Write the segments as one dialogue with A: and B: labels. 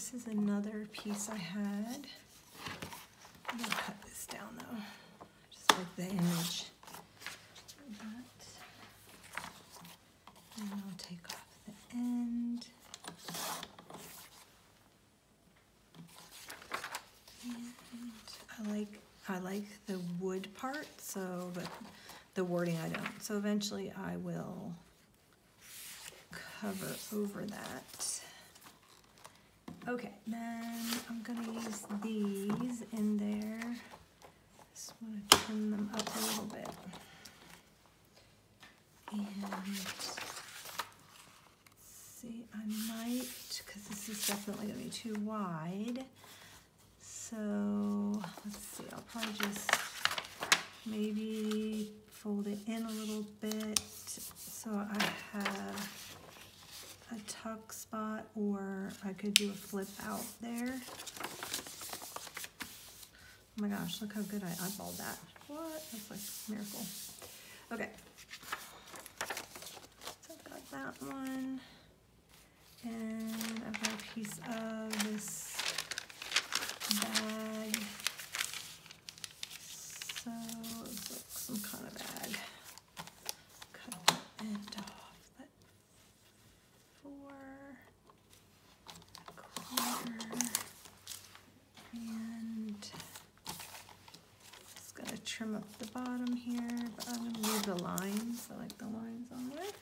A: this is another piece I had. I'm gonna cut this down though, just like the image. Like that. And I'll take off the end. And I like the wood part, so, but the wording I don't. So eventually I will cover over that. Okay, then I'm gonna use these in there. Just want to trim them up a little bit. And see, I might, because this is definitely gonna be too wide. So let's see, I'll probably just maybe fold it in a little bit so I have a tuck spot, or I could do a flip out there. Oh my gosh, look how good I eyeballed that. What? That's like a miracle. Okay. So I've got that one. And I've got a piece of this bag. So it looks like some kind of bag. Cut the end off. And just gonna trim up the bottom here, but I'm gonna leave the lines. I like the lines on there.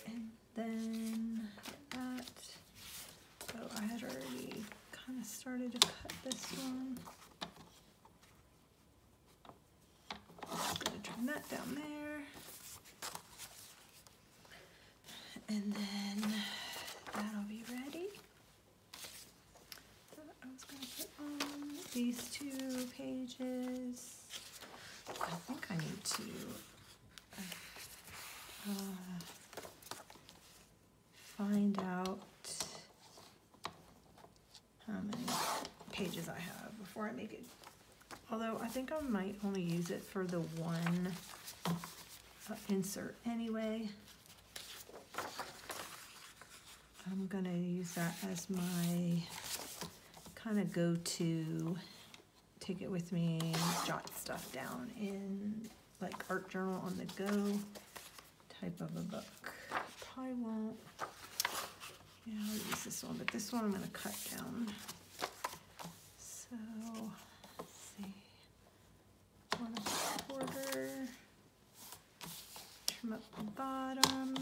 A: And then that. So I had already kind of started to cut this one. Just gonna trim that down there. And then that'll be ready. So I was going to put on these 2 pages. I think I need to find out how many pages I have before I make it. Although I think I might only use it for the one insert anyway. I'm gonna use that as my kind of go-to, take it with me, jot stuff down in like art journal on the go type of a book. Probably won't, yeah, I'll use this one, but this one I'm gonna cut down. So, let's see, 1¼ trim up the bottom.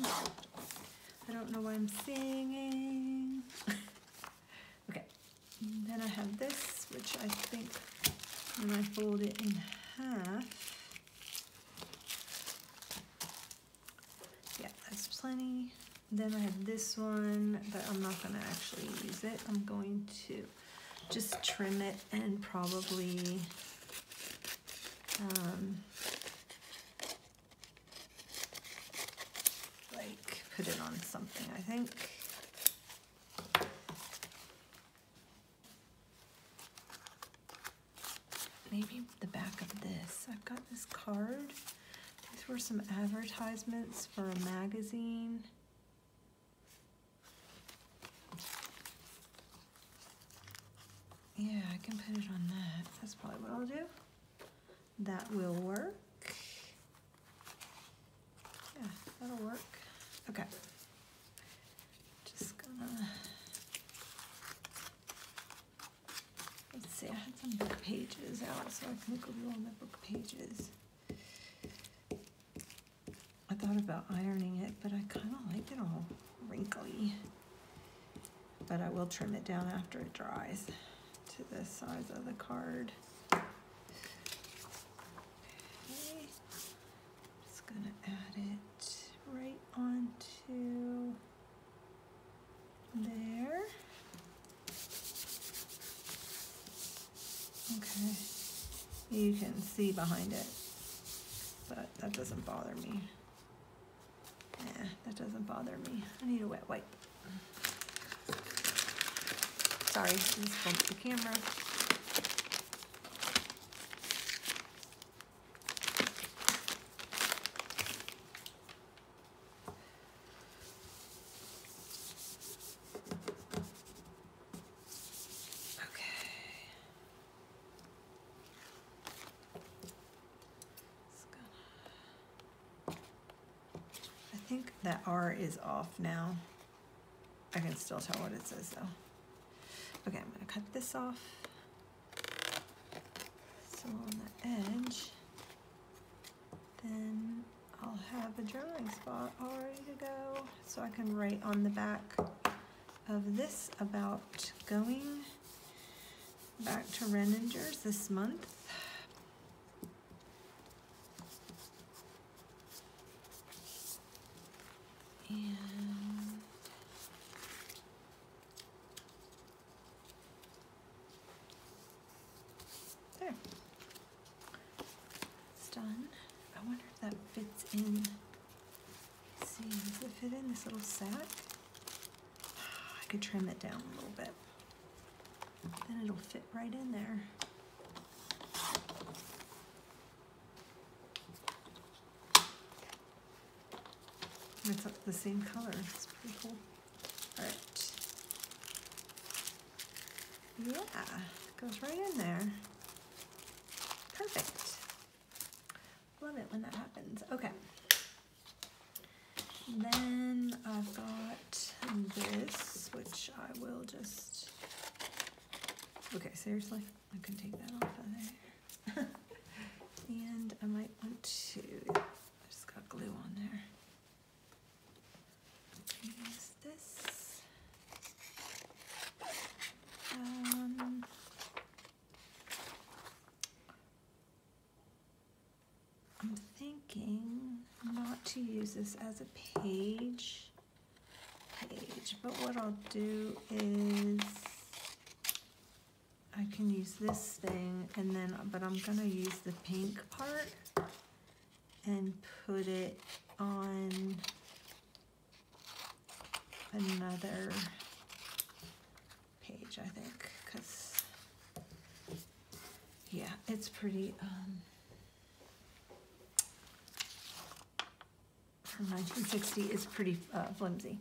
A: I don't know why I'm singing. Okay, and then I have this, which I think when I fold it in half, yeah, that's plenty. Then I have this one, but I'm not gonna actually use it. I'm going to just trim it and probably put it on something, I think. Maybe the back of this. I've got this card. These were some advertisements for a magazine. Yeah, I can put it on that. That's probably what I'll do. That will work. Yeah, that'll work. Okay, just gonna, let's see, I had some book pages out, so I can glue on the book pages. I thought about ironing it, but I kind of like it all wrinkly. But I will trim it down after it dries to the size of the card. Okay, just gonna add it right onto there. Okay, you can see behind it, but that doesn't bother me. Yeah, that doesn't bother me. I need a wet wipe. Sorry, just bumped the camera. think that R is off now. I can still tell what it says though. Okay, I'm gonna cut this off. So on the edge, then I'll have a journaling spot all ready to go. So I can write on the back of this about going back to Renninger's this month. And there. It's done. I wonder if that fits in. Let's see, does it fit in this little sack? I could trim it down a little bit. Then it'll fit right in there. It's the same color. It's pretty cool. All right. Yeah, goes right in there. Perfect. Love it when that happens. Okay. Then I've got this, which I will just, okay, seriously, I can take that off of there. And I might want to, I just got glue on there. Use this. I'm thinking not to use this as a page, but what I'll do is I can use this thing and then, but I'm gonna use the pink part and put it on another page, I think, because yeah, it's pretty from 1960 is pretty flimsy.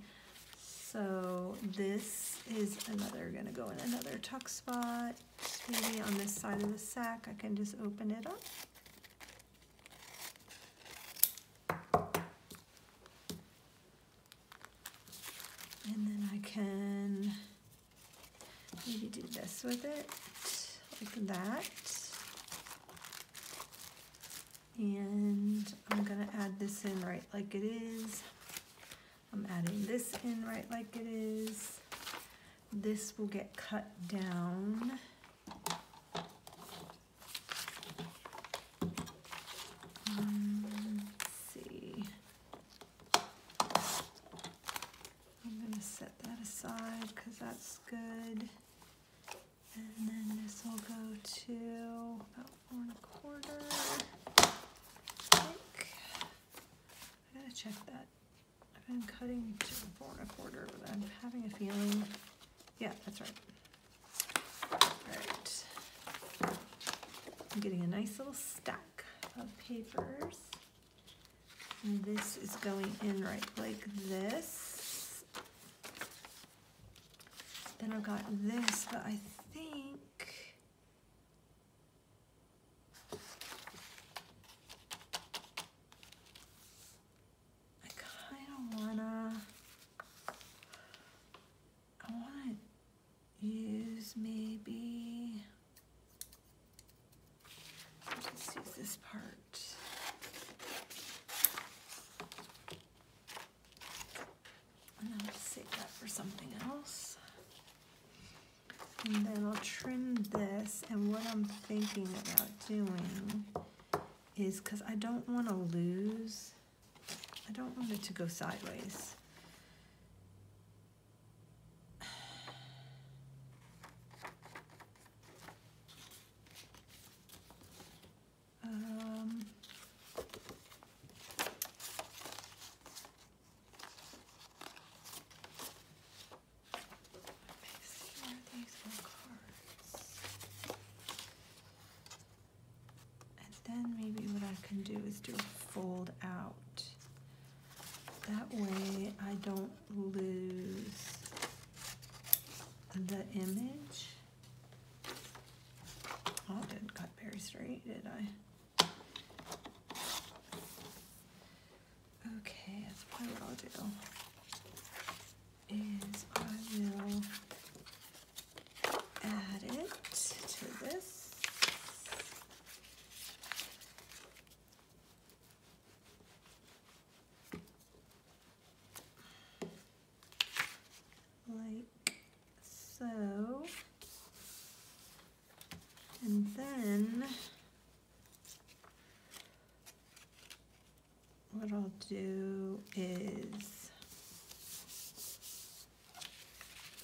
A: So this is gonna go in another tuck spot, maybe on this side of the sack. I can just open it up. And then I can maybe do this with it, like that. And I'm gonna add this in right like it is. I'm adding this in right like it is. This will get cut down. Let's see. I'm gonna set that aside because that's good. And then this will go to about 4 1/4. I think. I gotta check that. I've been cutting to 4 1/4, but I'm having a feeling. Yeah, that's right. Alright. I'm getting a nice little stack of papers. And this is going in right like this. Then I've got this, but I think I wanna use maybe, let's use this part. And then I'll save that for something else. And then I'll trim this, and what I'm thinking about doing is, because I don't want to lose, I don't want it to go sideways. Then maybe what I can do is do a fold out. That way I don't lose the image. Oh, I didn't cut very straight, did I? Okay, that's what I'll do is I will add it to this. Like so. And then what I'll do is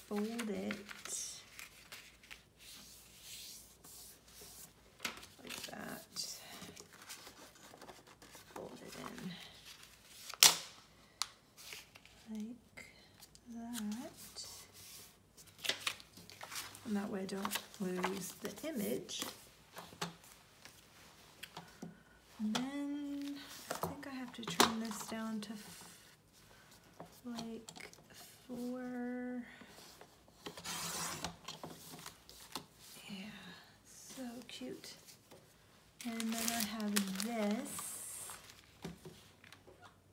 A: fold it like that, fold it in like that, and that way I don't lose the image. And then I think I have to trim this down to like 4. Yeah, so cute. And then I have this,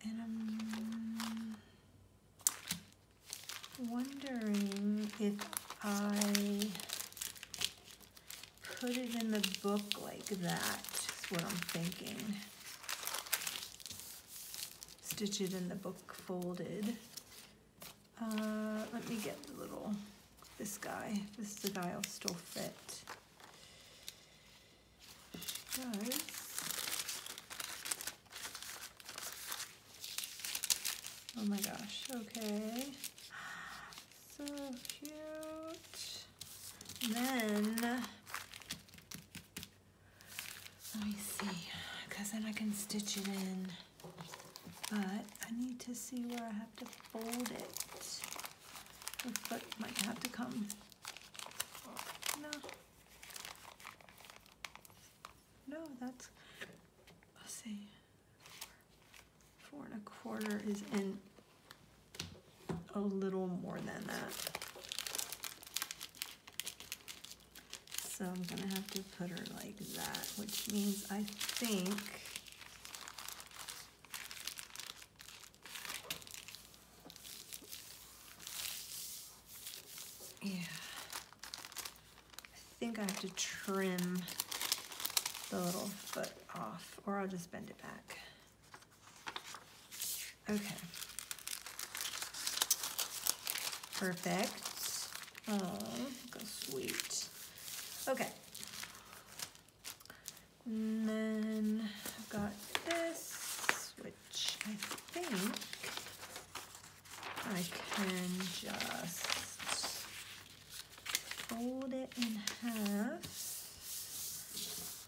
A: and I'm wondering if I put it in the book like that, is what I'm thinking. Stitch it in the book folded. Let me get the little, this guy. This is the guy will still fit. Does. Oh my gosh, okay. So cute. Then, let me see, because then I can stitch it in. But I need to see where I have to fold it. The foot might have to come. No. No, that's, let's see. 4 1/4 is in a little more than that. So I'm gonna have to put her like that, which means I think I have to trim the little foot off, or I'll just bend it back. Okay. Perfect. Oh, so sweet. Okay. And then I've got this, which I think I can just fold it in half.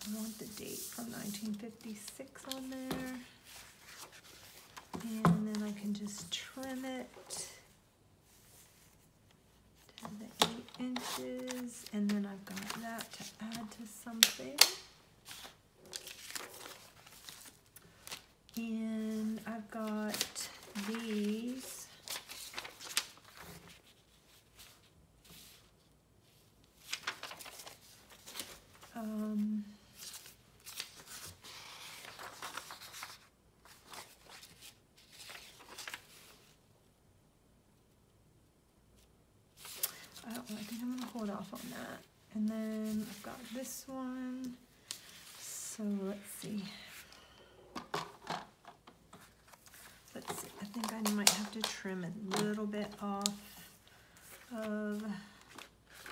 A: I want the date from 1956 on there. And then I can just trim it to the 8 inches. And then I've got that to add to something. And I've got these. I think I'm gonna hold off on that. And then I've got this one. So let's see. I think I might have to trim a little bit off of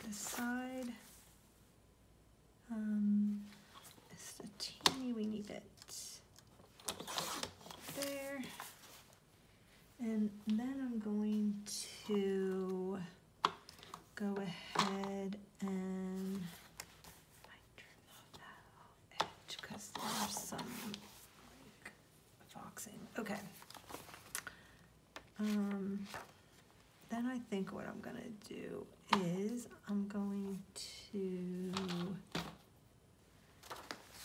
A: this side. Just a teeny weeny bit there. And then I'm going to go ahead and trim off that edge because there's some like foxing. Okay. Then I think what I'm gonna do is I'm going to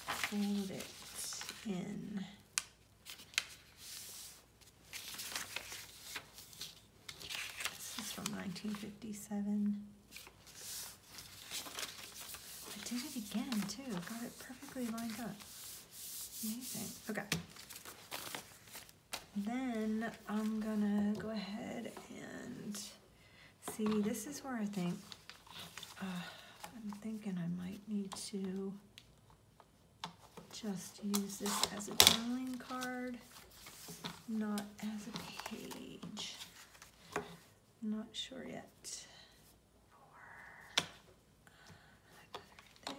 A: fold it in. This is from 1957. I did it again too. Got it perfectly lined up. Amazing. Okay. Then I'm gonna go ahead and see, this is where I think, I'm thinking I might need to just use this as a journaling card, not as a page. Not sure yet. There.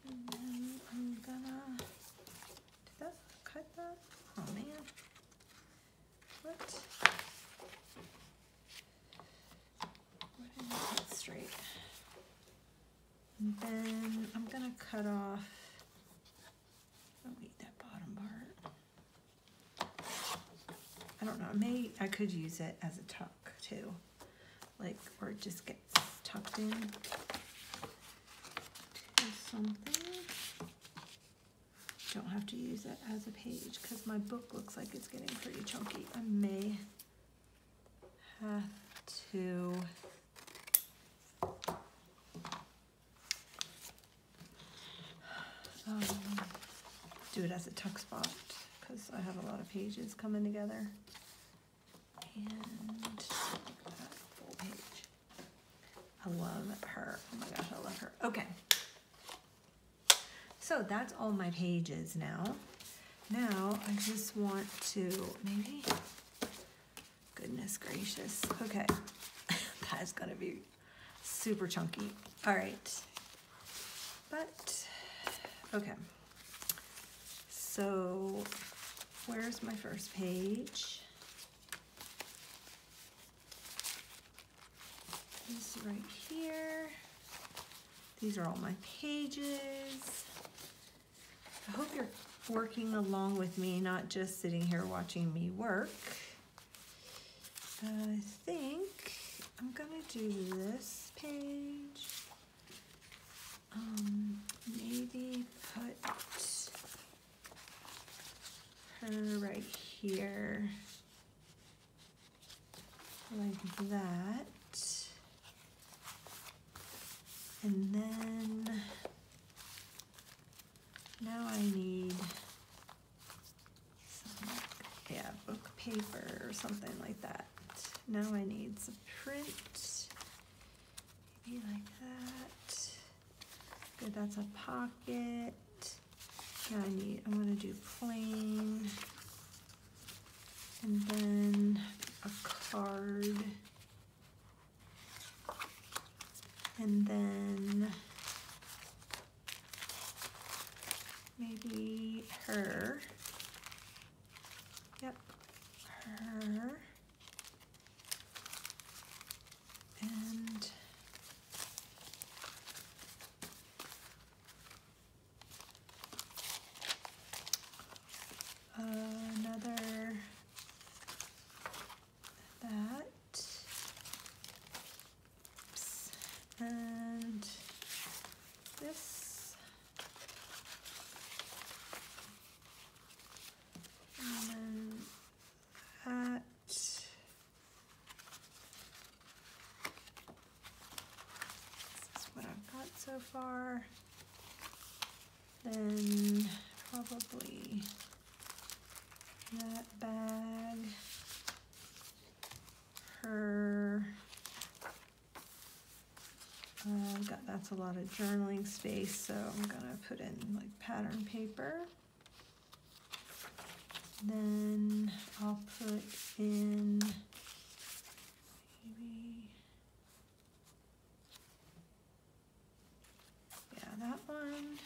A: And then I'm gonna do that, cut that. Oh man. What? Why didn't I cut straight? And then I'm gonna cut off, oh wait, that bottom part. I don't know, I could use it as a tuck too. Like, or it just gets tucked in to something. Don't have to use it as a page because my book looks like it's getting pretty chunky. I may have to do it as a tuck spot because I have a lot of pages coming together. And that full page. I love her. Oh my gosh, I love her. Okay. So that's all my pages now. Now I just want to maybe, goodness gracious. Okay. That is gonna be super chunky. All right. But, okay. So where's my first page? This right here. These are all my pages. I hope you're working along with me, not just sitting here watching me work. I think I'm gonna do this page. Maybe put her right here, like that. And then now I need some, book paper or something like that. Now I need some print, maybe like that. Good, that's a pocket. Now I'm gonna do plain. And then a card. And then maybe her. Yep, her. And another that. Oops. And this. And then that. This is what I've got so far. Then probably that bag, her, that's a lot of journaling space, so I'm gonna put in like pattern paper. Then I'll put in maybe, that one.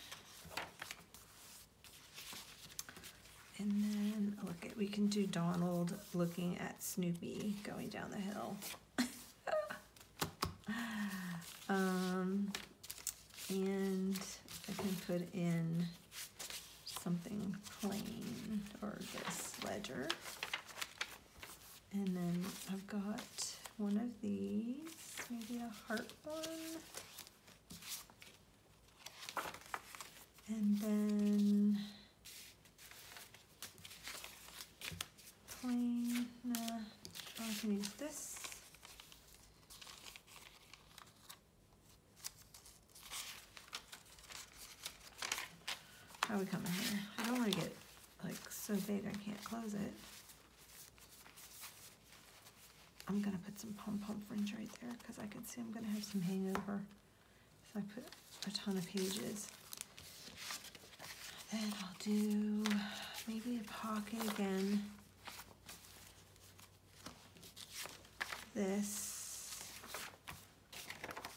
A: And then look, we can do Donald looking at Snoopy going down the hill. And I can put in something plain, or this ledger. And then I've got one of these, maybe a heart one. And then plain, I can use this. How are we coming here? I don't want to get like so big I can't close it. I'm gonna put some pom-pom fringe right there because I can see I'm gonna have some hangover if I put a ton of pages. Then I'll do maybe a pocket again. This,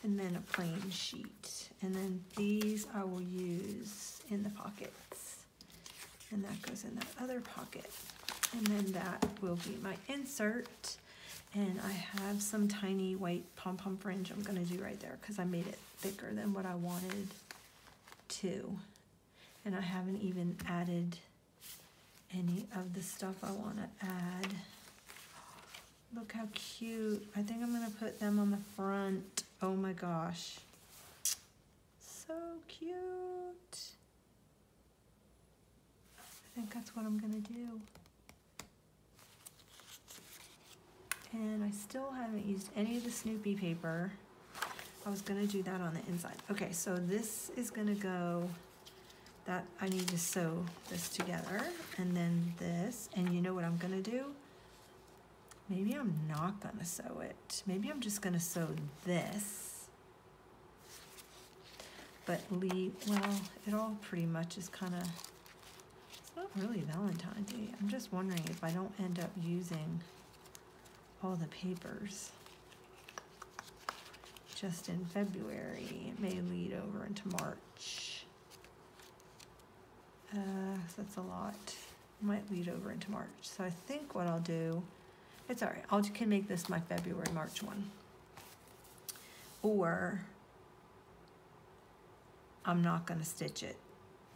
A: and then a plain sheet. And then these I will use in the pockets. And that goes in that other pocket. And then that will be my insert. And I have some tiny white pom-pom fringe I'm gonna do right there because I made it thicker than what I wanted to. And I haven't even added any of the stuff I wanna add. Look how cute. I think I'm gonna put them on the front. Oh my gosh. So cute. I think that's what I'm gonna do. And I still haven't used any of the Snoopy paper. I was gonna do that on the inside. Okay, so this is gonna go, that I need to sew this together, and then this, and you know what I'm gonna do? Maybe I'm not gonna sew it. Maybe I'm just gonna sew this, but leave, well, it all pretty much is kinda, it's not really Valentine's Day. I'm just wondering if I don't end up using all the papers just in February. It may lead over into March. So that's a lot. It might lead over into March. So I think what I'll do, it's all right. I can make this my February, March one. Or I'm not gonna stitch it.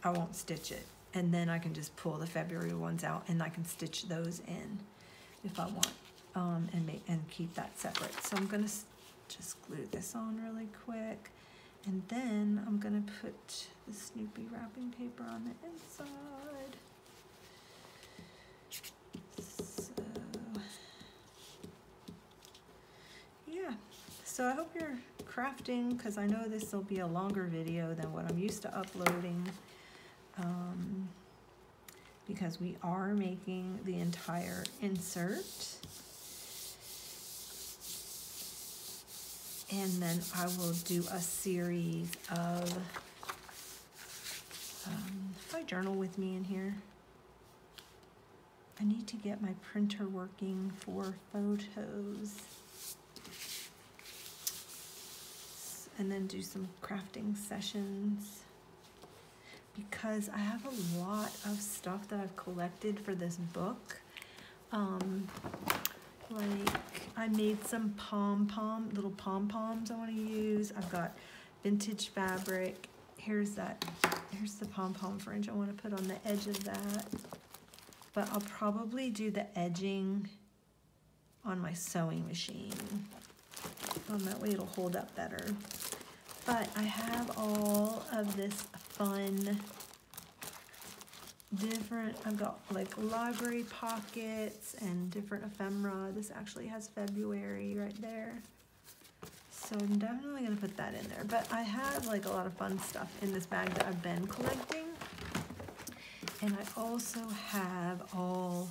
A: I won't stitch it. And then I can just pull the February ones out and I can stitch those in if I want. And keep that separate. So I'm gonna just glue this on really quick, and then I'm gonna put the Snoopy wrapping paper on the inside. So yeah, so I hope you're crafting, because I know this will be a longer video than what I'm used to uploading, because we are making the entire insert. And then I will do a series of, if I journal with me in here, I need to get my printer working for photos. And then do some crafting sessions. Because I have a lot of stuff that I've collected for this book. Like, I made some little pom-poms I want to use. I've got vintage fabric. Here's the pom-pom fringe I want to put on the edge of that. But I'll probably do the edging on my sewing machine. That way it'll hold up better. But I have all of this fun I've got like library pockets and different ephemera. This actually has February right there. So I'm definitely gonna put that in there. But I have like a lot of fun stuff in this bag that I've been collecting. And I also have all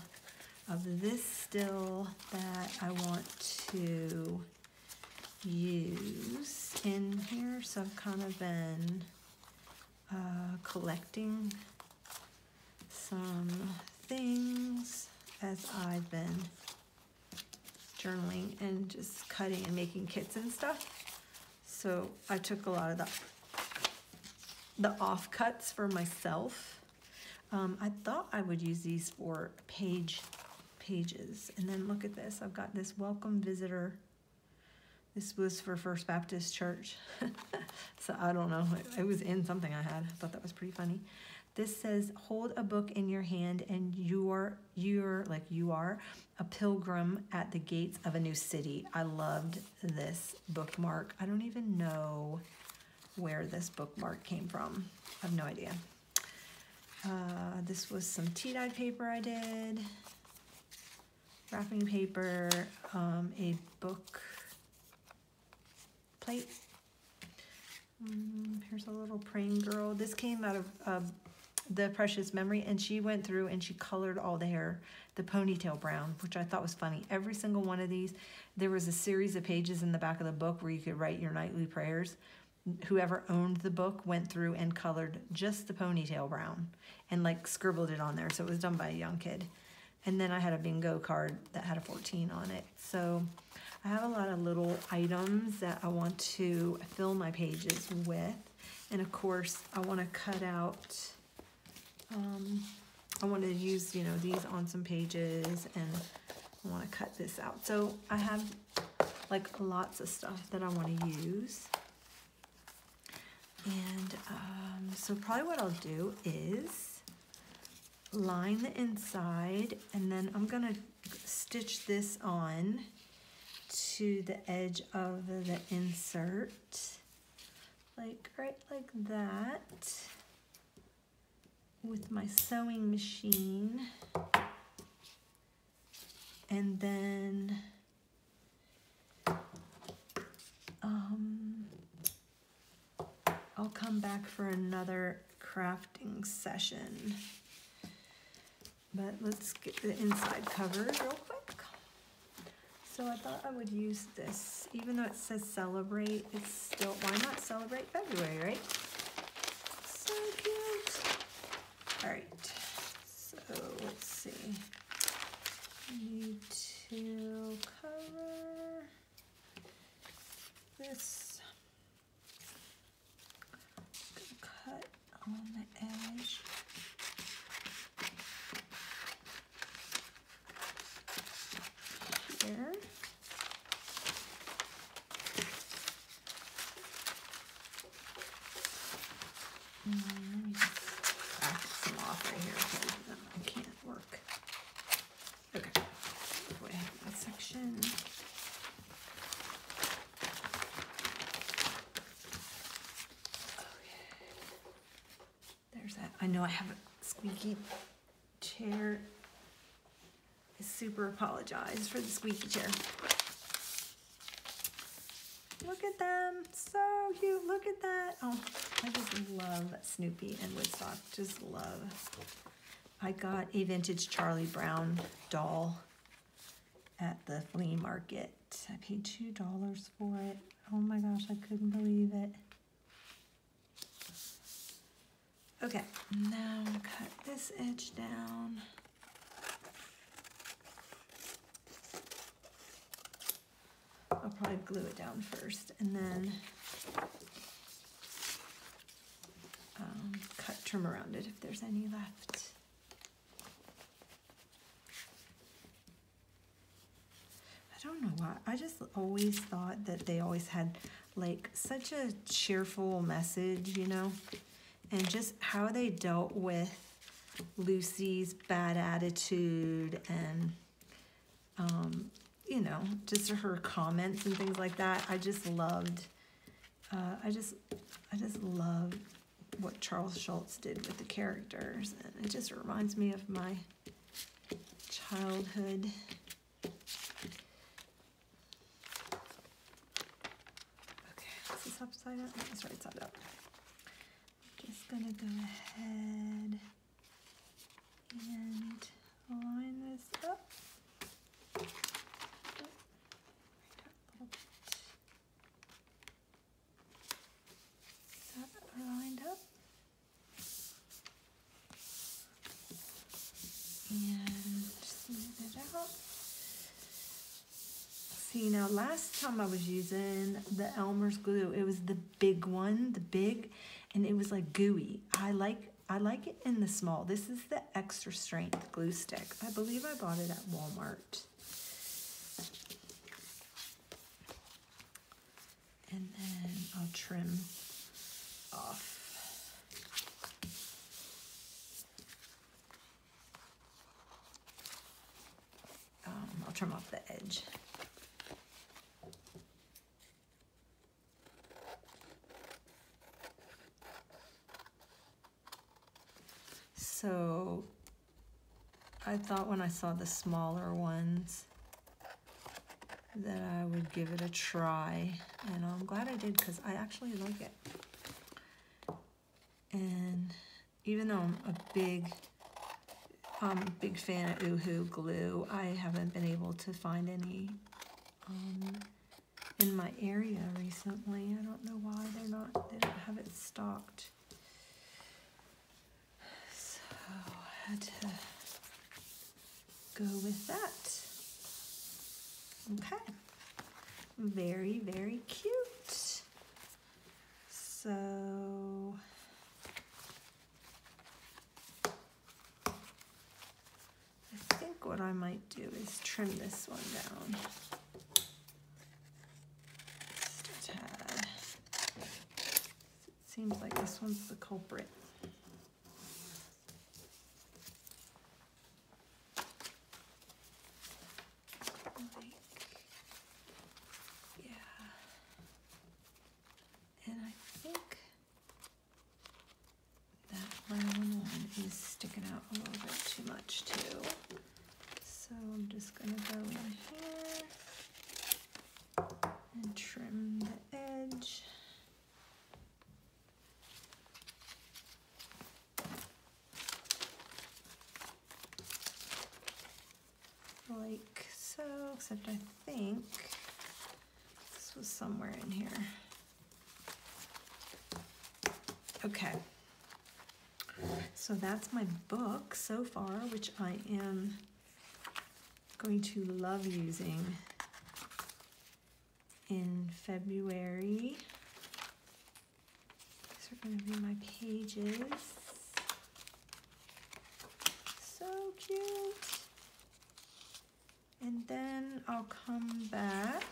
A: of this still that I want to use in here. So I've kind of been collecting some things as I've been journaling and just cutting and making kits and stuff. So I took a lot of the offcuts for myself. I thought I would use these for pages. And then look at this. I've got this welcome visitor. This was for First Baptist Church. So I don't know. It was in something I had. I thought that was pretty funny. This says, hold a book in your hand and you are a pilgrim at the gates of a new city. I loved this bookmark. I don't even know where this bookmark came from. I have no idea. This was some tea-dyed paper I did. Wrapping paper, a book plate. Here's a little praying girl. This came out of the Precious Memory, and she went through and she colored all the hair, the ponytail brown, which I thought was funny. Every single one of these, there was a series of pages in the back of the book where you could write your nightly prayers. Whoever owned the book went through and colored just the ponytail brown and like scribbled it on there. So it was done by a young kid. And then I had a bingo card that had a 14 on it. So I have a lot of little items that I want to fill my pages with. And of course, I want to cut out, I want to use, you know, these on some pages, and I want to cut this out. So I have like lots of stuff that I want to use. And so probably what I'll do is line the inside, and then I'm gonna stitch this on to the edge of the insert, like right like that, with my sewing machine. And then I'll come back for another crafting session. But let's get the inside covered real quick. So I thought I would use this. Even though it says celebrate, it's still, why not celebrate February, right? So cute. All right, so let's see. Need to cover this. Cut on the edge. Here. Let me just crack some off right here because I can't work. Okay, go ahead with my section. There's that. I know I have a squeaky chair. I super apologize for the squeaky chair. Look at them, so cute, look at that. Oh, I just love Snoopy and Woodstock, just love. I got a vintage Charlie Brown doll at the flea market. I paid $2 for it. Oh my gosh, I couldn't believe it. Okay, now I'm gonna cut this edge down. I'll probably glue it down first and then trim around it if there's any left. I don't know why. I just always thought that they always had like such a cheerful message, you know, and just how they dealt with Lucy's bad attitude and you know, just her comments and things like that. I just loved, I just love what Charles Schulz did with the characters, and it just reminds me of my childhood. Okay, is this upside up? No, it's right side up. I'm just gonna go ahead and line this up. Lined up, and smooth it out. See, now last time I was using the Elmer's glue, it was the big one, and it was like gooey. I like it in the small. This is the extra strength glue stick. I believe I bought it at Walmart. And then I'll trim off. I'll trim off the edge. So I thought when I saw the smaller ones that I would give it a try, and I'm glad I did because I actually like it. And even though I'm a big fan of Oohoo glue, I haven't been able to find any in my area recently. I don't know why they don't have it stocked. So I had to go with that. Okay. Very, very cute. So I think what I might do is trim this one down just a tad. It seems like this one's the culprit. And I think that brown one is sticking out a little bit too much too. So I'm just gonna go in here and trim the edge. Like so, except I think this was somewhere in here. Okay, so that's my book so far, which I am going to love using in February. These are going to be my pages. So cute. And then I'll come back.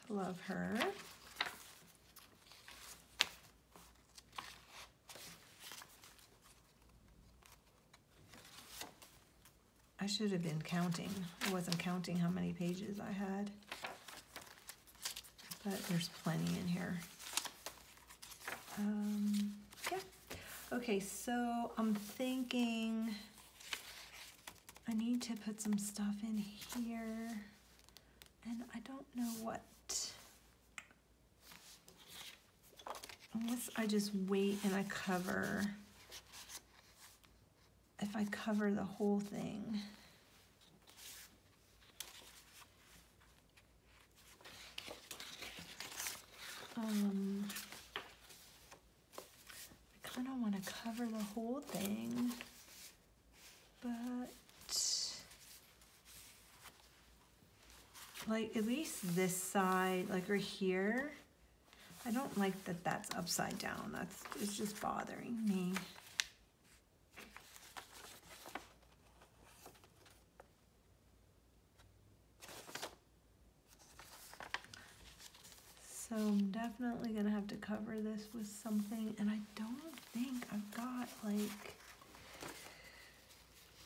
A: Love her. I should have been counting. I wasn't counting how many pages I had, but there's plenty in here. Yeah. Okay, so I'm thinking I need to put some stuff in here, and I don't know what. Unless I just wait and I cover, if I cover the whole thing. I kind of want to cover the whole thing, but like at least this side, like right here, I don't like that that's upside down. It's just bothering me. So I'm definitely gonna have to cover this with something, and I don't think I've got like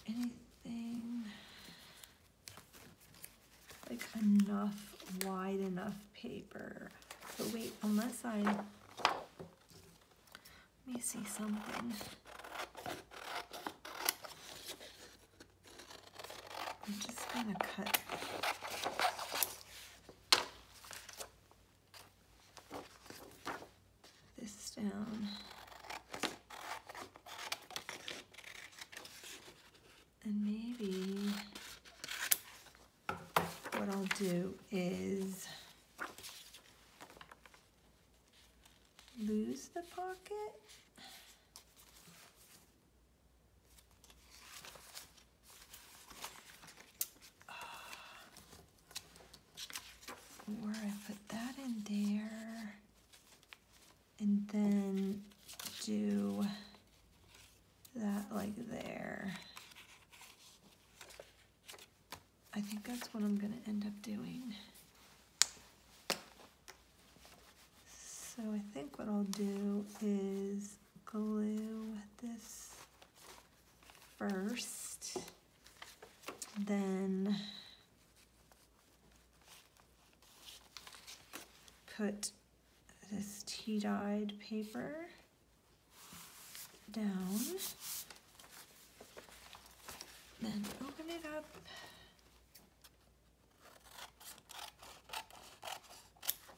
A: anything like wide enough paper. But wait, unless let me see something. I'm just gonna cut this down. And maybe what I'll do is lose the pocket. Or I put that in there and then do that like there. I think that's what I'm gonna end up doing. So I think what I'll do is glue this first, then put this tea-dyed paper down, then open it up,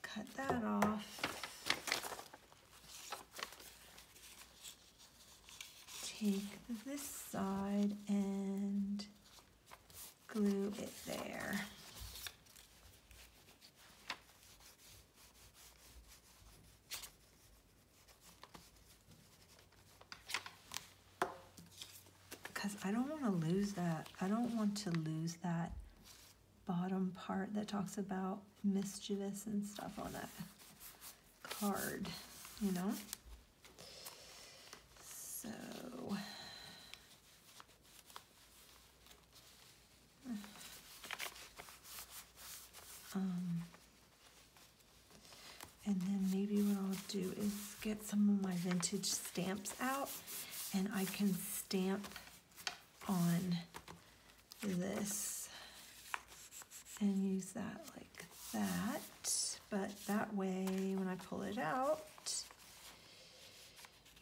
A: cut that off, take this side and glue it there. Because I don't want to lose that. I don't want to lose that bottom part that talks about mischievous and stuff on that card, you know? So, and then maybe what I'll do is get some of my vintage stamps out and I can stamp on this and use that like that, but that way when I pull it out,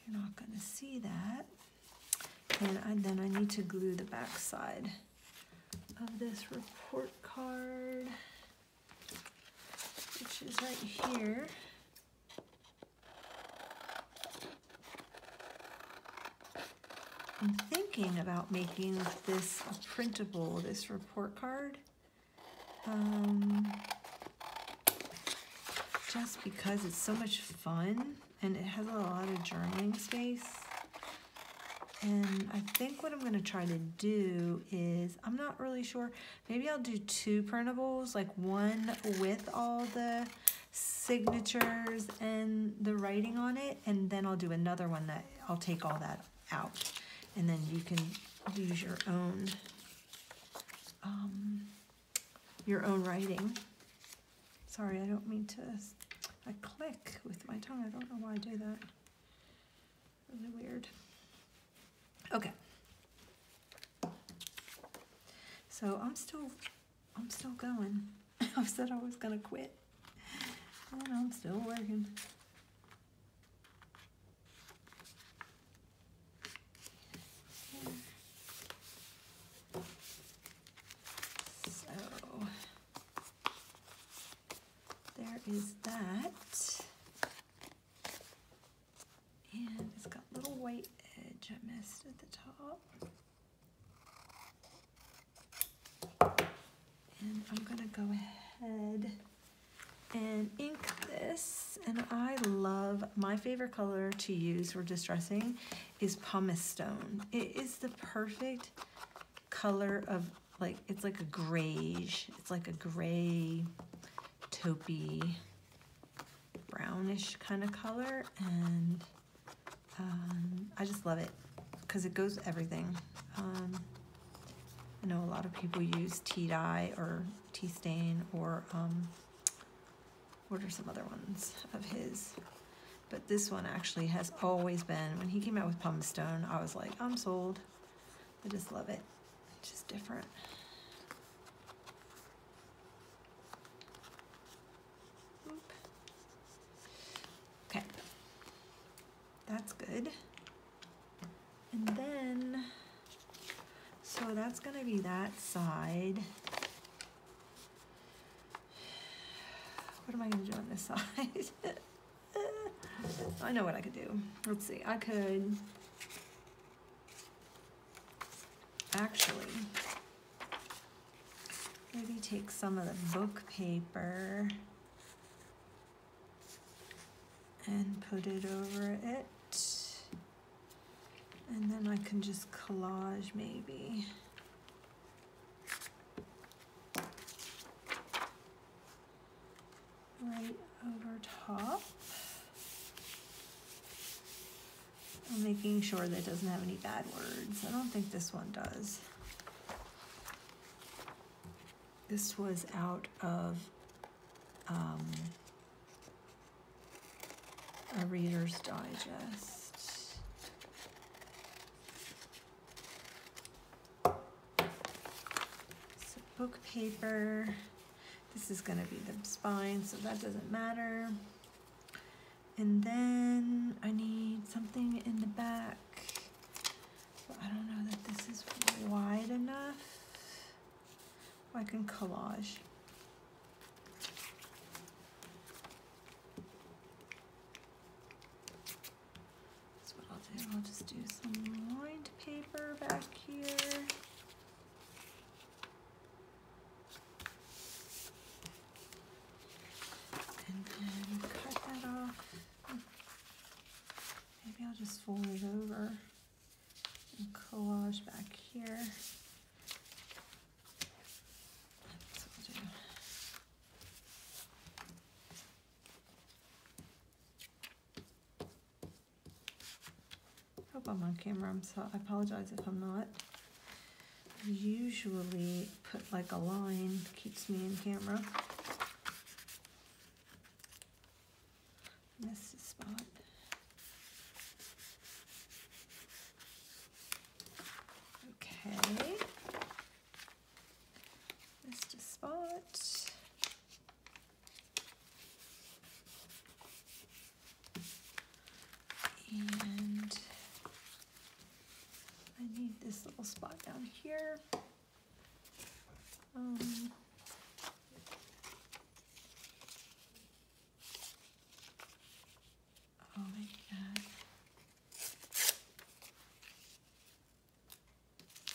A: you're not going to see that. And then I need to glue the back side of this report card, which is right here. I'm thinking about making this a printable, this report card, just because it's so much fun and it has a lot of journaling space. And I think what I'm going to try to do is, I'm not really sure, maybe I'll do 2 printables, like one with all the signatures and the writing on it, and then I'll do another one that I'll take all that out. And then you can use your own writing. Sorry, I don't mean to, I click with my tongue. I don't know why I do that. Really weird. Okay. So I'm still going. I said I was gonna quit. And I'm still working. Is that, and it's got a little white edge I missed at the top, and I'm gonna go ahead and ink this. And I love, my favorite color to use for distressing is pumice stone. It is the perfect color of, like, it's like a grayish, it's like a gray taupey brownish kind of color, and I just love it because it goes with everything. I know a lot of people use tea dye or tea stain, or what are some other ones of his, but this one actually has always been, when he came out with pumice stone, I was like, I'm sold. I just love it. It's just different. Okay, that's good. And then, so that's gonna be that side. What am I gonna do on this side? I know what I could do. Let's see, I could actually maybe take some of the book paper and put it over it, and then I can just collage maybe. Right over top. I'm making sure that it doesn't have any bad words. I don't think this one does. This was out of a Reader's Digest. So book paper. This is going to be the spine, so that doesn't matter. And then I need something in the back. But I don't know that this is wide enough. I can collage. That's what I'll do. I'll just do some lines. I'll just fold it over and collage back here. That's what we'll do. Hope I'm on camera. I apologize if I'm not. I usually put like a line, keeps me in camera. Missed a spot. Okay. Missed a spot. And I need this little spot down here. Oh my God.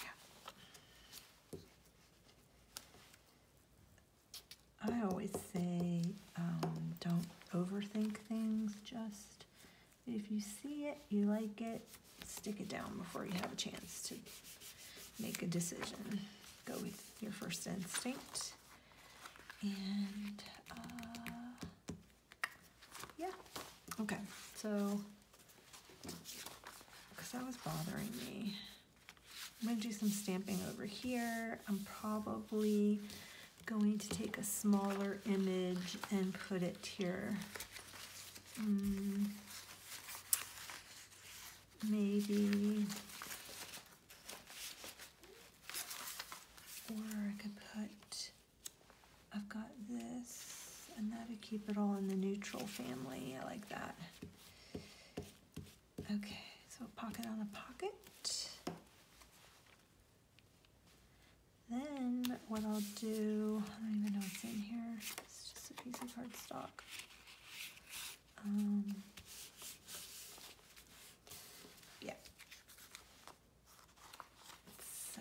A: Yeah. I always say, don't overthink things. Just if you see it, you like it, stick it down before you have a chance to make a decision. Go with your first instinct. And yeah. Okay, so because that was bothering me, I'm going to do some stamping over here. I'm probably going to take a smaller image and put it here. Maybe, or I could put, I've got this, and that'll keep it all in the neutral family. I like that. Okay, so pocket on a pocket. Then what I'll do, I don't even know what's in here. It's just a piece of cardstock. Yeah. So,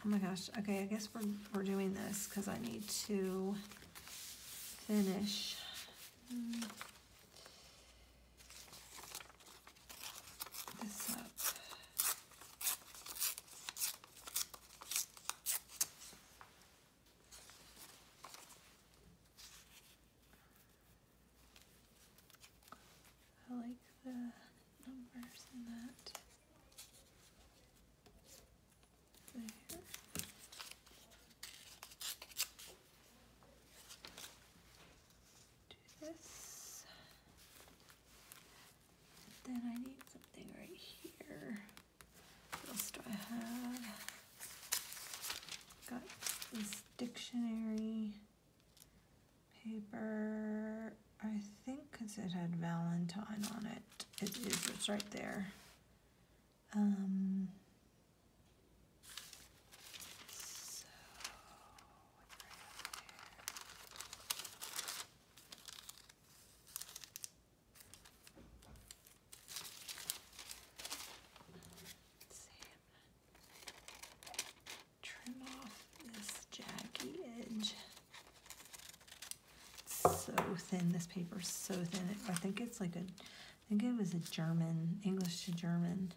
A: oh my gosh. Okay, I guess we're doing this because I need to finish. This up. I like the numbers in that. There. Do this. Then I need something right here. What else do I have? Got this dictionary paper. I think because it had Valentine on it. It is, it's right there. So, let's see. Trim off this jaggy edge. So thin, this paper's so thin. I think it's like I think it was a German, English to German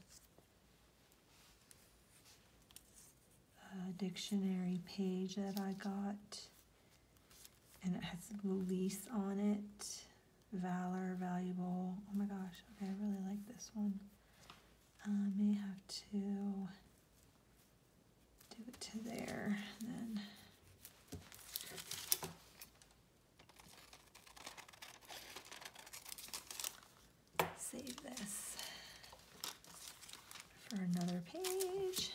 A: dictionary page that I got. And it has lease on it. Valor, valuable. Oh my gosh, okay, I really like this one. I may have to do it to there, then. Save this for another page.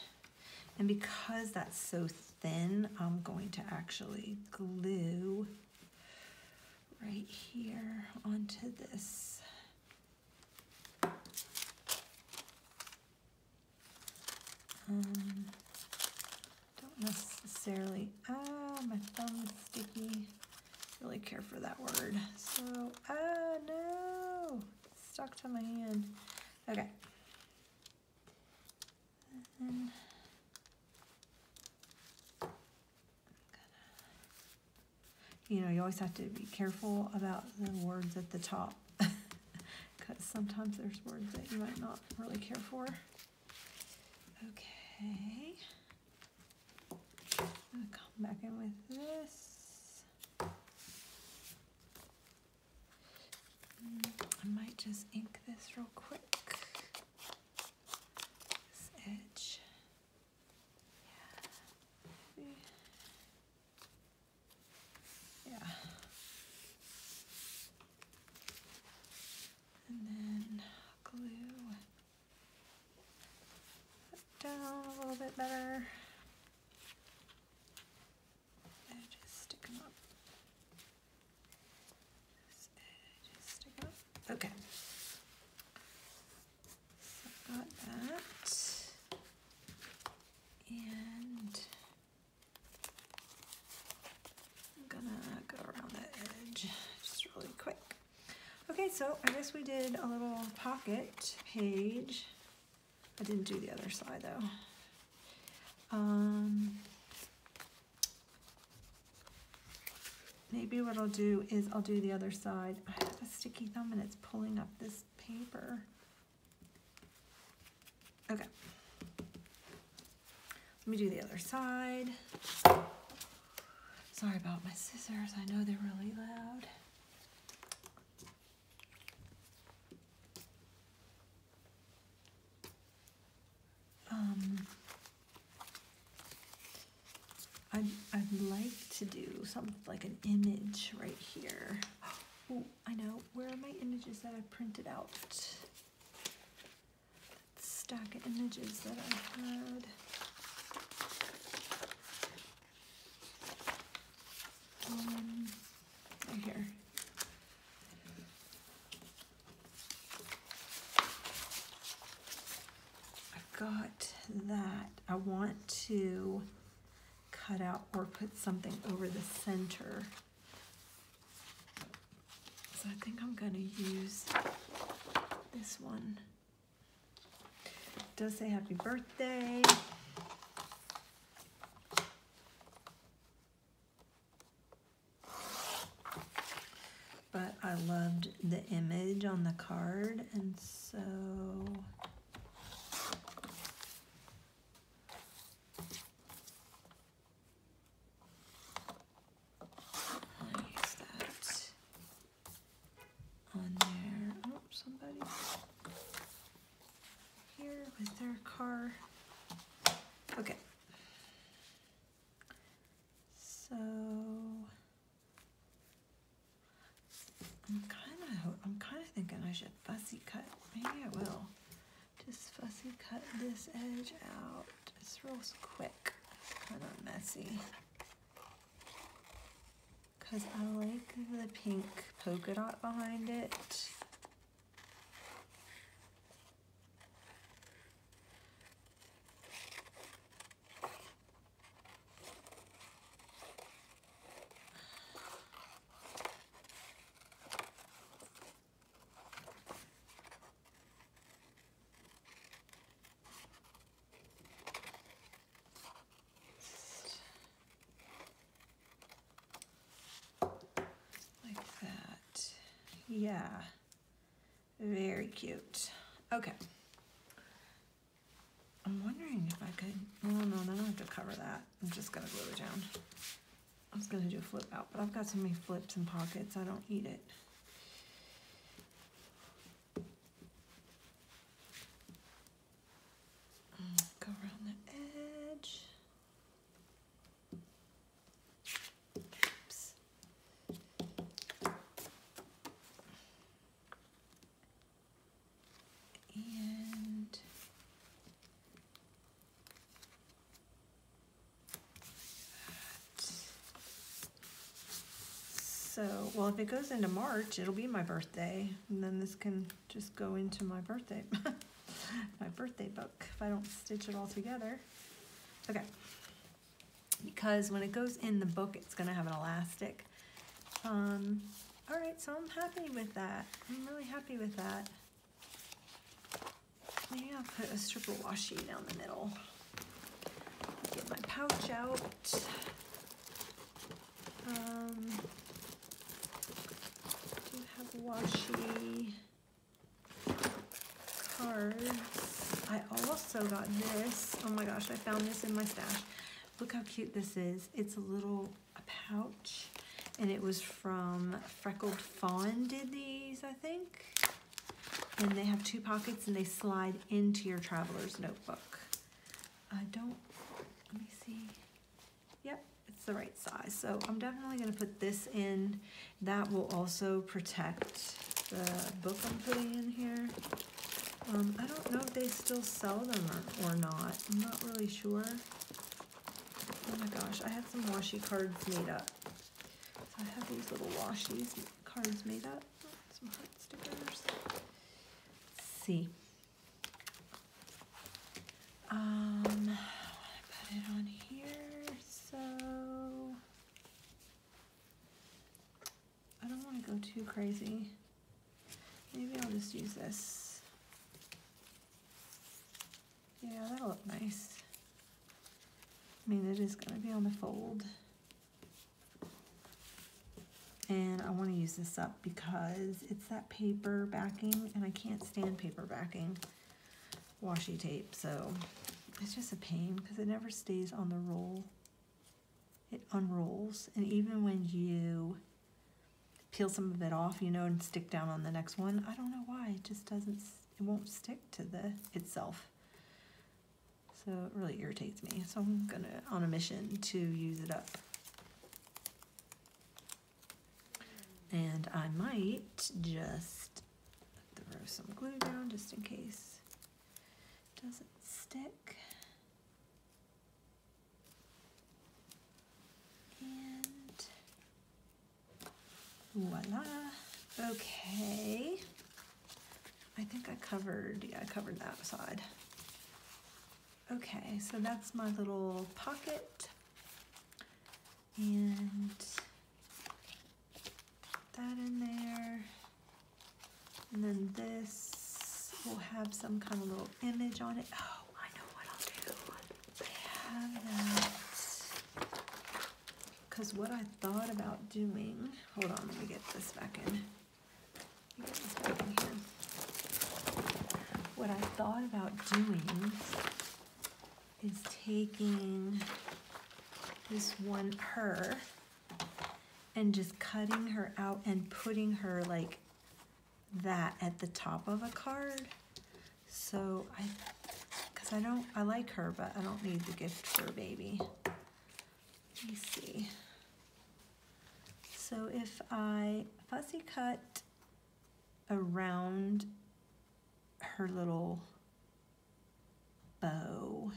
A: And because that's so thin, I'm going to actually glue right here onto this. Don't necessarily, my thumb is sticky. Really care for that word. So, no, it's stuck to my hand. Okay. And then you know, you always have to be careful about the words at the top. because sometimes there's words that you might not really care for. Okay. I'm gonna come back in with this. I might just ink this real quick. This edge. Yeah. And then glue that down a little bit better. Edges sticking up. This edge is sticking up. Okay. So I've got that. And I'm gonna go around the edge just really quick. Okay, so I guess we did a little pocket page. I didn't do the other side though. Maybe what I'll do is I'll do the other side. I have a sticky thumb and it's pulling up this paper. Okay. Let me do the other side. Sorry about my scissors. I know they're really loud. I'd like to do something like an image right here. Oh, I know. Where are my images that I printed out? That stack of images that I had. Right here. I've got that. I want to cut out or put something over the center. So I think I'm going to use this one. It does say happy birthday. But I loved the image on the card, and so I'll use that on there. Oh, somebody's here with their car. Okay. So I'm kind of thinking I should fussy cut. Maybe I will. Just fussy cut this edge out. It's real quick. It's kind of messy. Because I like the pink polka dot behind it. Yeah, very cute. Okay. I'm wondering if I could, oh no, I don't have to cover that. I'm just gonna glue it down. I was gonna do a flip out, but I've got so many flips and pockets, I don't need it. Go around the edge. Oops. And so, well, if it goes into March, it'll be my birthday, and then this can just go into my birthday, my birthday book if I don't stitch it all together. Okay, because when it goes in the book, it's gonna have an elastic. All right, so I'm happy with that. I'm really happy with that. Maybe I'll put a strip of washi down the middle. Get my pouch out. Do have washi. cards. I also got this. Oh my gosh, I found this in my stash. Look how cute this is. It's a little pouch, and it was from Freckled Fawn did these, I think. And they have 2 pockets, and they slide into your traveler's notebook. Let me see. Yep, it's the right size. So I'm definitely gonna put this in. That will also protect the book I'm putting in here. I don't know if they still sell them or not. I'm not really sure. Oh my gosh, I had some washi cards made up. So I have these little washi cards made up. Some heart stickers. Let's see. I put it on here, so I don't want to go too crazy. Maybe I'll just use this. Yeah, that'll look nice. I mean, it is going to be on the fold. And I want to use this up because it's that paper backing, and I can't stand paper backing washi tape, so it's just a pain because it never stays on the roll. It unrolls, and even when you peel some of it off, you know, and stick down on the next one, I don't know why, it just doesn't, it won't stick to itself. So it really irritates me. So I'm gonna, on a mission to use it up. And I might just throw some glue down just in case it doesn't stick. And voila. Okay. I think I covered that side. Okay, so that's my little pocket. And that in there. And then this will have some kind of little image on it. Oh, I know what I'll do. I have that. Because what I thought about doing, hold on, let me get this back in. Get this back in here. What I thought about doing is taking this one her and just cutting her out and putting her like that at the top of a card. So I like her, but I don't need the gift for a baby. Let me see. So if I fussy cut around her little bow,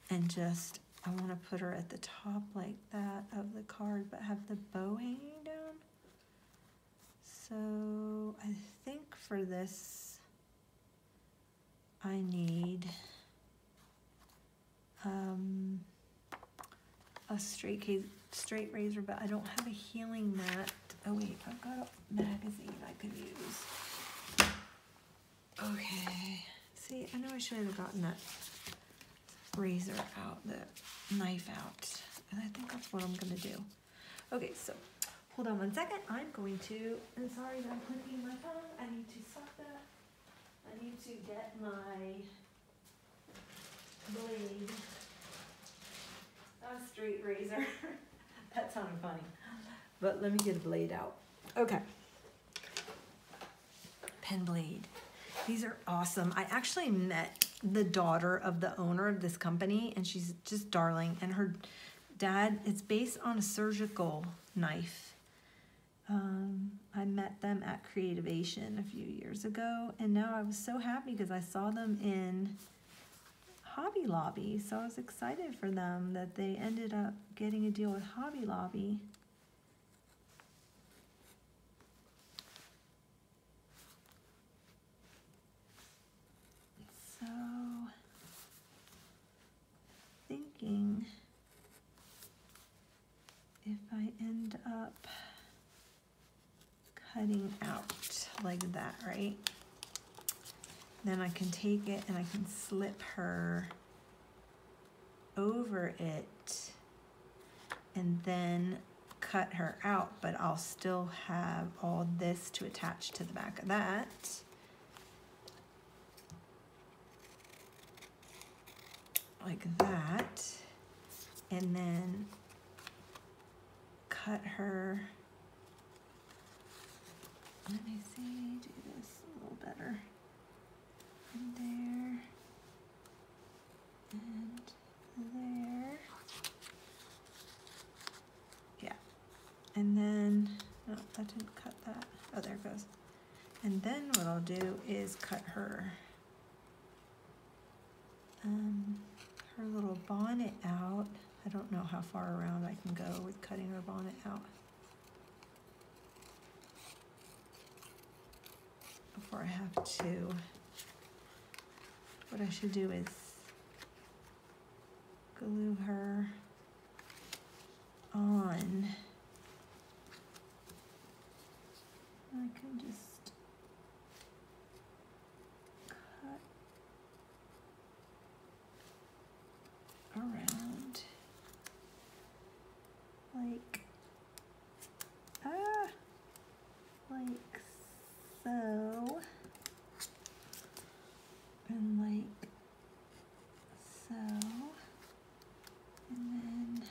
A: and just, I want to put her at the top like that of the card, but have the bow hanging down. So I think for this, I need a straight razor, but I don't have a healing mat. Oh wait, I've got a magazine I could use. Okay, see, I know I should have gotten that razor out, the knife out, and I think that's what I'm gonna do. Okay, so hold on one second. I'm going to, and sorry that I'm clicking my tongue. I need to stop that. I need to get my blade. A straight razor. That sounded funny. But let me get a blade out. Okay. Pen blade. These are awesome. I actually met the daughter of the owner of this company, and she's just darling. And her dad, it's based on a surgical knife. I met them at Creativation a few years ago, and now I was so happy because I saw them in Hobby Lobby. So I was excited for them that they ended up getting a deal with Hobby Lobby. So, thinking if I end up cutting out like that, right? Then I can take it and I can slip her over it and then cut her out, but I'll still have all this to attach to the back of that. Like that. And then cut her, let me see, do this a little better. And there, and there. Yeah, and then, no, that didn't cut that. Oh, there it goes. And then what I'll do is cut her, her little bonnet out. I don't know how far around I can go with cutting her bonnet out before I have to. What I should do is glue her on. I can just cut around like like so, and like so, and then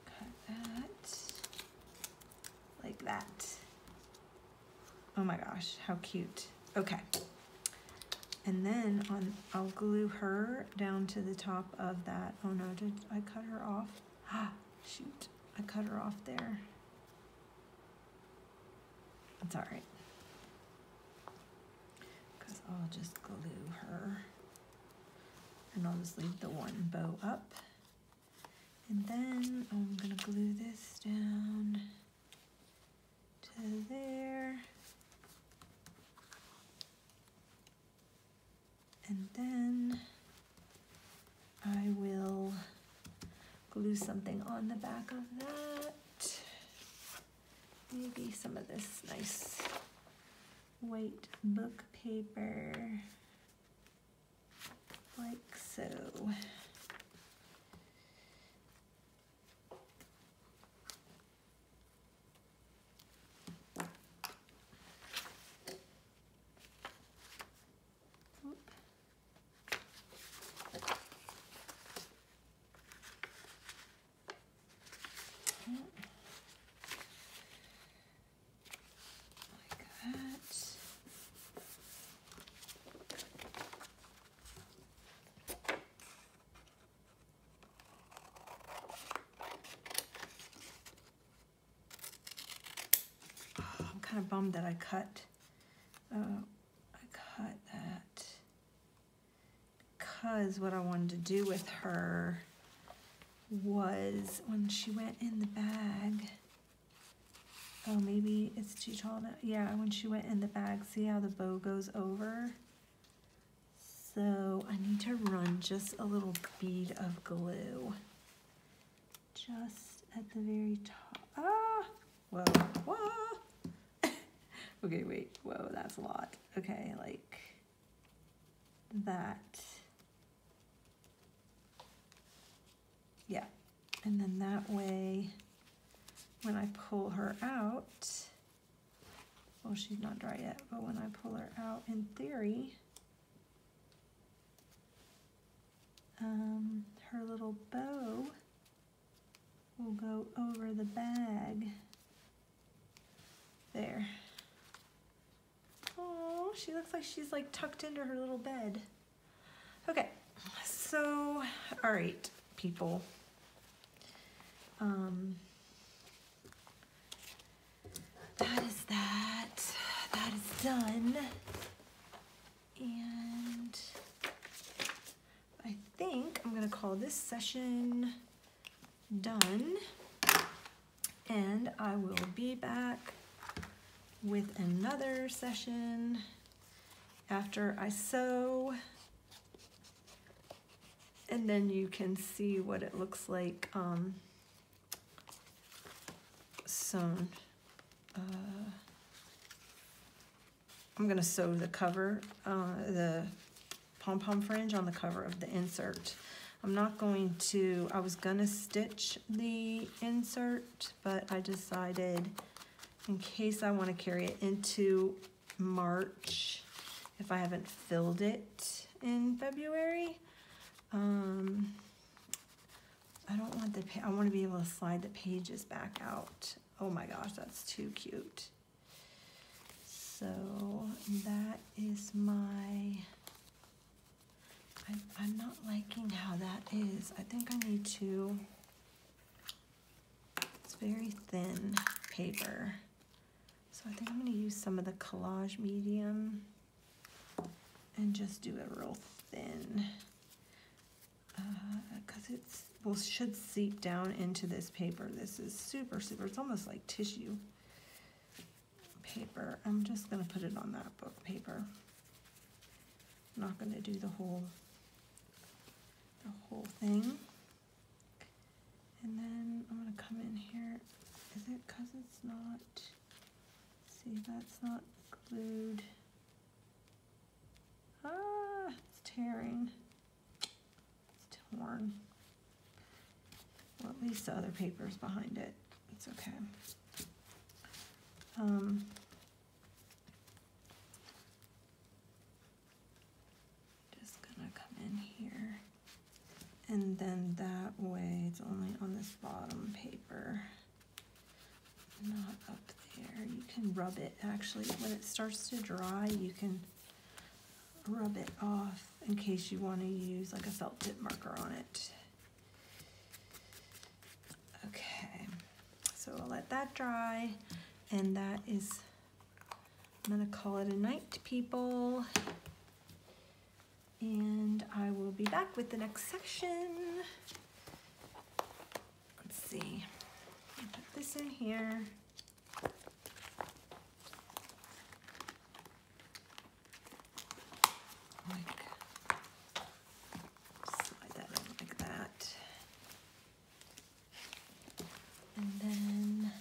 A: cut that like that. Oh my gosh, how cute. Okay. And then I'll glue her down to the top of that. Oh no, did I cut her off? Ah, shoot, I cut her off there. It's all right, because I'll just glue her, and I'll just leave the one bow up. And then I'm gonna glue this down to there. And then I will glue something on the back of that. Maybe some of this nice white book paper, like so. Kind of bummed that I cut that, because what I wanted to do with her was when she went in the bag. Oh, maybe it's too tall now. Yeah, when she went in the bag, see how the bow goes over? So I need to run just a little bead of glue just at the very top. Ah, whoa, whoa. Okay, wait, whoa, that's a lot. Okay, like that. Yeah, and then that way, when I pull her out, well, she's not dry yet, but when I pull her out, in theory, her little bow will go over the bag. There. Oh, she looks like she's like tucked into her little bed. Okay, so, all right, people. That is that. That is done. And I think I'm gonna call this session done. And I will be back with another session after I sew, and then you can see what it looks like sewn. I'm gonna sew the cover, the pom-pom fringe on the cover of the insert. I'm not going to, I was gonna stitch the insert, but I decided in case I want to carry it into March, if I haven't filled it in February, I don't want the, I want to be able to slide the pages back out. Oh my gosh, that's too cute. So that is my, I'm not liking how that is. I think I need to, it's very thin paper. So I think I'm going to use some of the collage medium and just do it real thin. Because it's, well, should seep down into this paper. This is super, it's almost like tissue paper. I'm just going to put it on that book paper. I'm not going to do the whole thing. And then I'm going to come in here. Is it because it's not, see, that's not glued. Ah, it's tearing. It's torn. Well, at least the other paper's behind it. It's okay. Just gonna come in here. And then that way it's only on this bottom paper, not up there. You can rub it, actually, when it starts to dry, you can rub it off in case you want to use like a felt tip marker on it. Okay, so I'll let that dry, and that is, I'm gonna call it a night, people. And I will be back with the next section. Let's see. I'll put this in here. Slide that in like that. And then,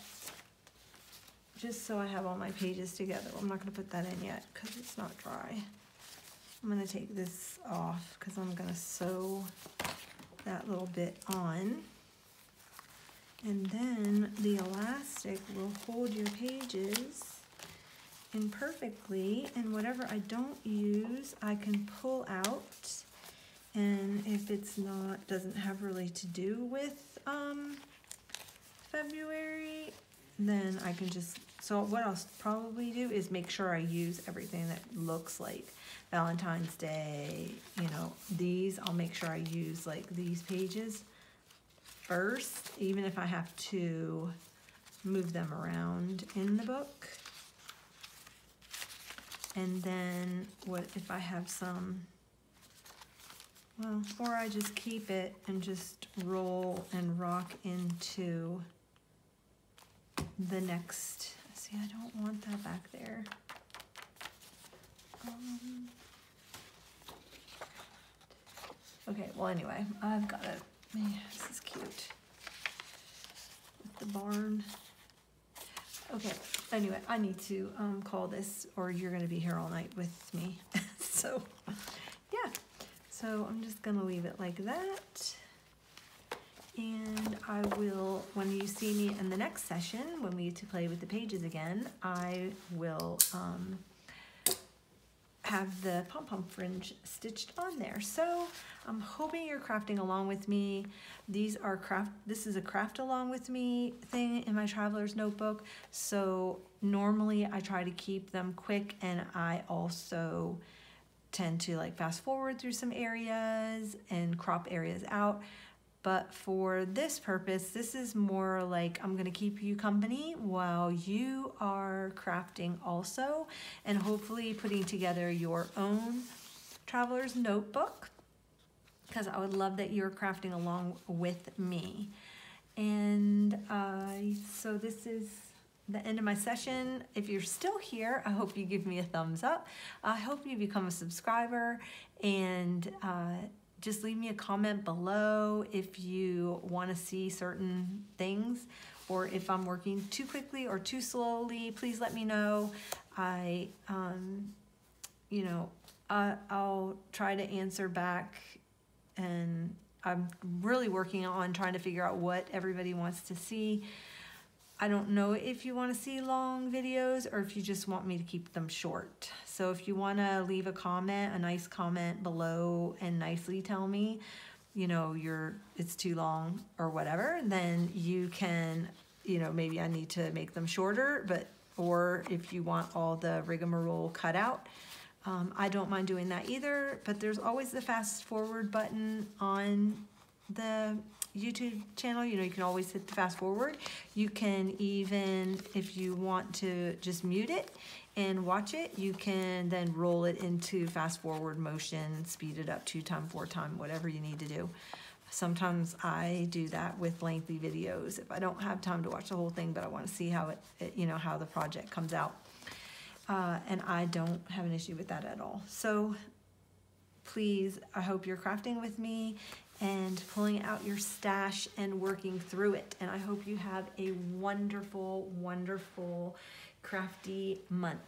A: just so I have all my pages together, I'm not gonna put that in yet because it's not dry. I'm gonna take this off because I'm gonna sew that little bit on. And then the elastic will hold your pages in perfectly, and whatever I don't use, I can pull out. And if it's not, doesn't have really to do with February, then I can just, so what I'll probably do is make sure I use everything that looks like Valentine's Day, you know, these, I'll make sure I use like these pages first, even if I have to move them around in the book. And then what if I have some, well, or I just keep it and just roll and rock into the next, see, I don't want that back there. Okay, well anyway, I've got it. Man, this is cute. With the barn. Okay, anyway, I need to call this, or you're gonna be here all night with me. So, yeah. So I'm just gonna leave it like that. And I will, when you see me in the next session, when we get to play with the pages again, I will have the pom-pom fringe stitched on there. So I'm hoping you're crafting along with me. These are this is a craft along with me thing in my traveler's notebook. So normally I try to keep them quick, and I also tend to like fast forward through some areas and crop areas out. But for this purpose, this is more like I'm gonna keep you company while you are crafting also, and hopefully putting together your own traveler's notebook, because I would love that you're crafting along with me. And so this is the end of my session. If you're still here, I hope you give me a thumbs up. I hope you become a subscriber, and just leave me a comment below if you want to see certain things, or if I'm working too quickly or too slowly, please let me know. You know, I'll try to answer back and I'm really working on trying to figure out what everybody wants to see. I don't know if you want to see long videos or if you just want me to keep them short. So if you want to leave a comment, a nice comment below and nicely tell me, you know, it's too long or whatever, then you can, you know, maybe I need to make them shorter, or if you want all the rigmarole cut out, I don't mind doing that either, but there's always the fast forward button on the YouTube channel. You know, you can always hit the fast forward. You can even, if you want to just mute it and watch it, you can then roll it into fast forward motion, speed it up 2x, 4x, whatever you need to do. Sometimes I do that with lengthy videos if I don't have time to watch the whole thing, but I want to see how you know, how the project comes out. And I don't have an issue with that at all. So please, I hope you're crafting with me and pulling out your stash and working through it. And I hope you have a wonderful, wonderful crafty month.